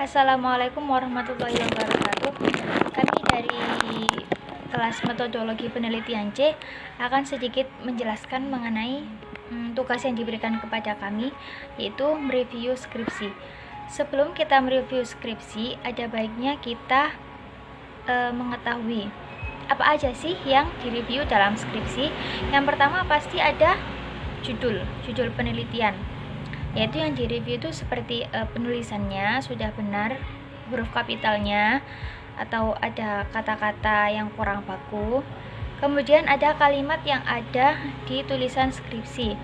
Assalamualaikum warahmatullahi wabarakatuh. Kami dari kelas metodologi penelitian C akan sedikit menjelaskan mengenai tugas yang diberikan kepada kami, yaitu mereview skripsi. Sebelum kita mereview skripsi, ada baiknya kita mengetahui apa aja sih yang direview dalam skripsi. Yang pertama pasti ada judul penelitian, yaitu yang direview itu seperti penulisannya sudah benar, huruf kapitalnya, atau ada kata-kata yang kurang baku. Kemudian ada kalimat yang ada di tulisan skripsi,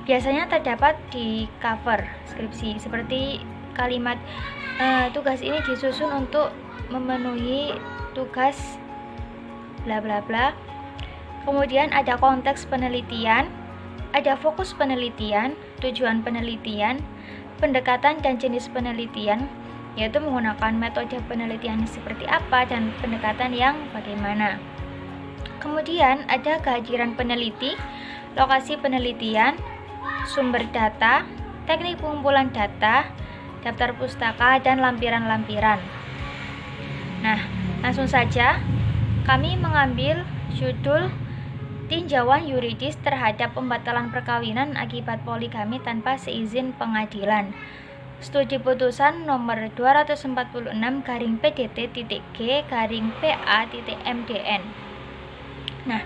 biasanya terdapat di cover skripsi, seperti kalimat tugas ini disusun untuk memenuhi tugas bla bla bla. Kemudian ada konteks penelitian, ada fokus penelitian, tujuan penelitian, pendekatan dan jenis penelitian, yaitu menggunakan metode penelitian seperti apa dan pendekatan yang bagaimana. Kemudian ada kehadiran peneliti, lokasi penelitian, sumber data, teknik pengumpulan data, daftar pustaka, dan lampiran-lampiran. Nah, langsung saja kami mengambil judul tinjauan yuridis terhadap pembatalan perkawinan akibat poligami tanpa seizin pengadilan. Studi putusan nomor 246/PDT.G/PA.MDN. Nah,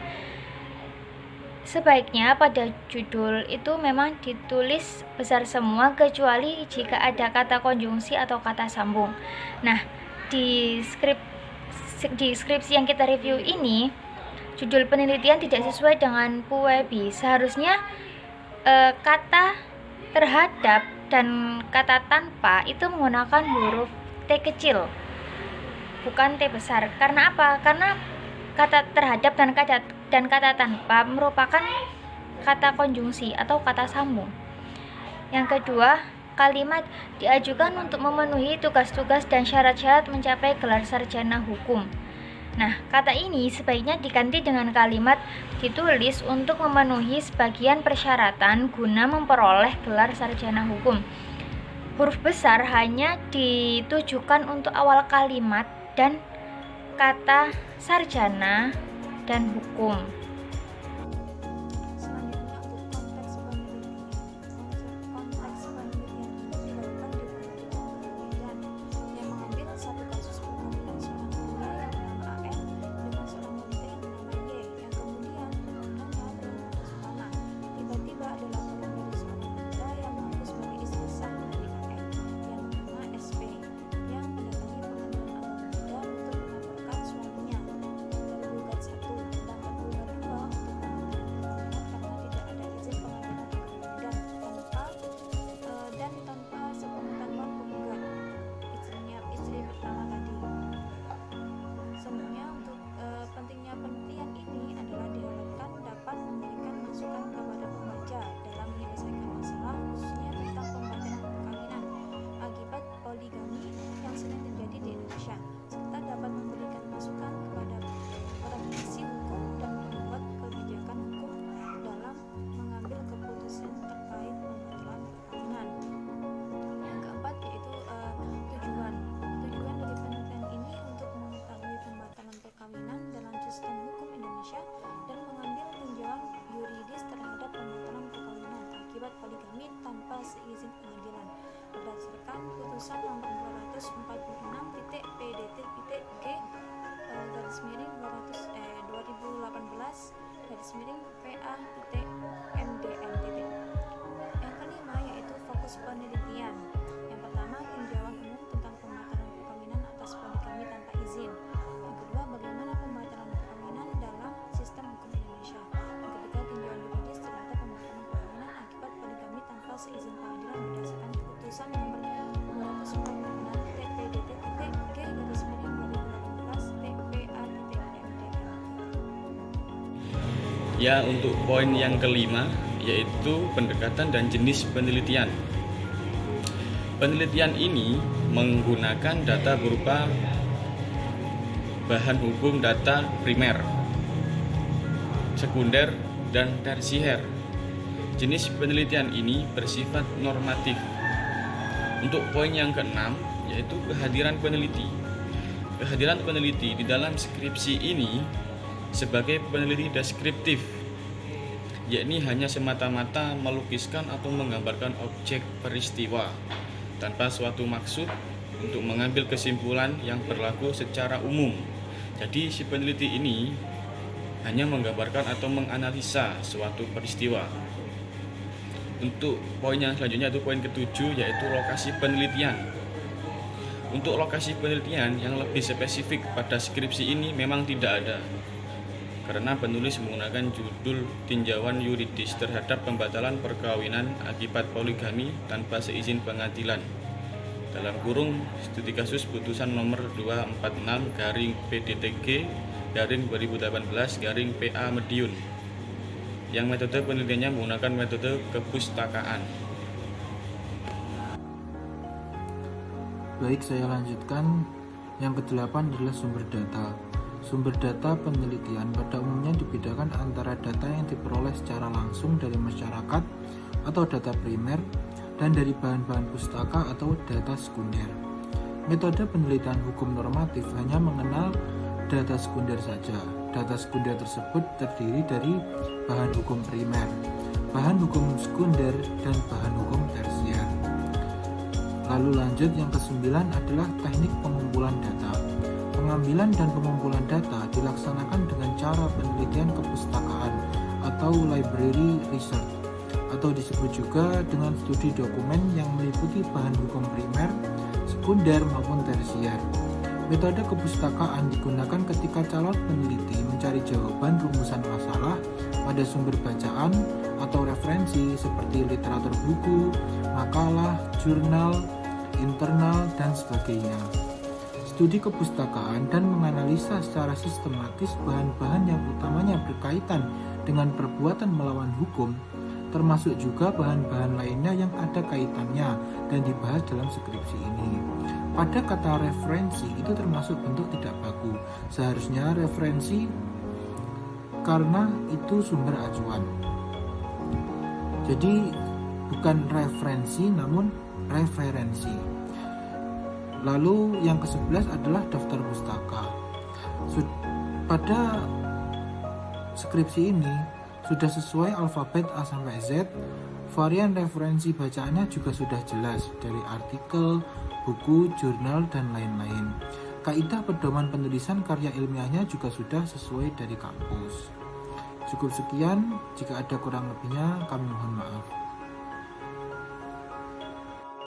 sebaiknya pada judul itu memang ditulis besar semua kecuali jika ada kata konjungsi atau kata sambung. Nah, di skripsi yang kita review ini, judul penelitian tidak sesuai dengan PUEBI. Seharusnya kata terhadap dan kata tanpa itu menggunakan huruf T kecil, bukan T besar. Karena apa? Karena kata terhadap dan kata tanpa merupakan kata konjungsi atau kata sambung. Yang kedua, kalimat diajukan untuk memenuhi tugas-tugas dan syarat-syarat mencapai gelar sarjana hukum. Nah, kata ini sebaiknya diganti dengan kalimat ditulis untuk memenuhi sebagian persyaratan guna memperoleh gelar sarjana hukum. Huruf besar hanya ditujukan untuk awal kalimat dan kata sarjana dan hukum. Seizin pengadilan berdasarkan putusan nomor 246/2018/PA.MDN. Yang kelima yaitu fokus penelitian. Yang pertama, tinjauan umum tentang pembatalan perkawinan atas poligami tanpa izin. Yang kedua, bagaimana pembatalan perkawinan dalam sistem hukum Indonesia. Yang ketiga, tinjauan yuridis terhadap pembatalan perkawinan akibat poligami tanpa seizin pengadilan berdasarkan putusan nomor 246/2018/PA.MDN. Ya, untuk poin yang kelima yaitu pendekatan dan jenis penelitian. Penelitian ini menggunakan data berupa bahan hukum data primer, sekunder, dan tersier. Jenis penelitian ini bersifat normatif Untuk poin yang keenam, yaitu kehadiran peneliti. Kehadiran peneliti di dalam skripsi ini sebagai peneliti deskriptif, yakni hanya semata-mata melukiskan atau menggambarkan objek peristiwa tanpa suatu maksud untuk mengambil kesimpulan yang berlaku secara umum. Jadi si peneliti ini hanya menggambarkan atau menganalisa suatu peristiwa. Untuk poin yang selanjutnya itu poin ketujuh, yaitu lokasi penelitian. Untuk lokasi penelitian yang lebih spesifik pada skripsi ini memang tidak ada, karena penulis menggunakan judul tinjauan yuridis terhadap pembatalan perkawinan akibat poligami tanpa seizin pengadilan, dalam kurung studi kasus putusan nomor 246-PDTG/2018-PA Mediun, yang metode penelitiannya menggunakan metode kepustakaan. Baik, saya lanjutkan. Yang kedelapan adalah sumber data. Sumber data penelitian pada umumnya dibedakan antara data yang diperoleh secara langsung dari masyarakat atau data primer dan dari bahan-bahan pustaka atau data sekunder. Metode penelitian hukum normatif hanya mengenal data sekunder saja. Data sekunder tersebut terdiri dari bahan hukum primer, bahan hukum sekunder, dan bahan hukum tersier. Lalu lanjut, yang kesembilan adalah teknik pengumpulan data. Pengambilan dan pengumpulan data dilaksanakan dengan cara penelitian kepustakaan atau library research, atau disebut juga dengan studi dokumen yang meliputi bahan hukum primer, sekunder maupun tersier. Metode kepustakaan digunakan ketika calon peneliti mencari jawaban rumusan masalah pada sumber bacaan atau referensi seperti literatur buku, makalah, jurnal, internal, dan sebagainya. Studi kepustakaan dan menganalisa secara sistematis bahan-bahan yang utamanya berkaitan dengan perbuatan melawan hukum, termasuk juga bahan-bahan lainnya yang ada kaitannya dan dibahas dalam skripsi ini. Pada kata referensi itu termasuk bentuk tidak baku. Seharusnya referensi karena itu sumber acuan. Jadi bukan referensi namun referensi. Lalu yang ke-11 adalah daftar pustaka. Pada skripsi ini sudah sesuai alfabet A sampai Z. Varian referensi bacaannya juga sudah jelas dari artikel, buku, jurnal, dan lain-lain. Kaidah pedoman penulisan karya ilmiahnya juga sudah sesuai dari kampus. Cukup sekian, jika ada kurang lebihnya kami mohon maaf.